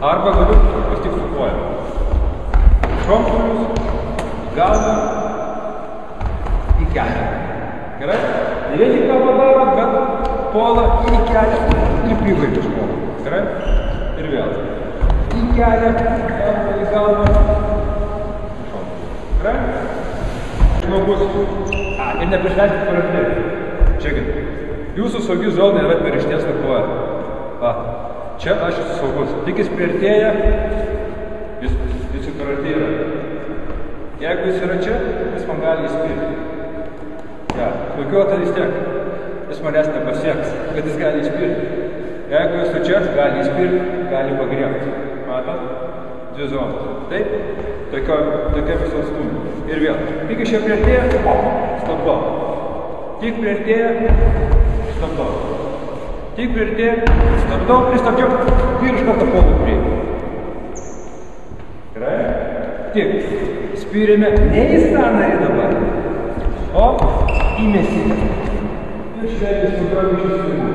Arba galiu tik su kojom. Šonkaulius, galvą, į kelią. Gerai? Ne vien tik ką padarot, bet puola į kelią ir pribaigia žmogų. Gerai? Ir vėl. Į kelią, į galvą, šonkaulius. Gerai? Žmogus. Ir neprišventi paraleliai. Čiakit. Jūsų saugi zona yra per ištiesą koją. Čia aš esu saugus. Tik jis priartėja, jis priartėja. Jeigu jis yra čia, jis man gali įspirti. Smulkiuota vis tiek, jis manęs nepasieks, kad jis gali įspirti. Jeigu esu čia, gali įspirti, gali pagriebti. Matot? Dvi zonas. Taip? Tokia visos stumė. Ir vėl. Tik iš čia priartėja, stabdau. Tik priartėja, stabdau. Tik priartėja, stabdau, pristabdžiau ir iš karto puolu priekį. Gerai? Tik. Spyrėme ne į sąnarį dabar, o į mėsinę. Ir švelniai sugriovė iš jūsų.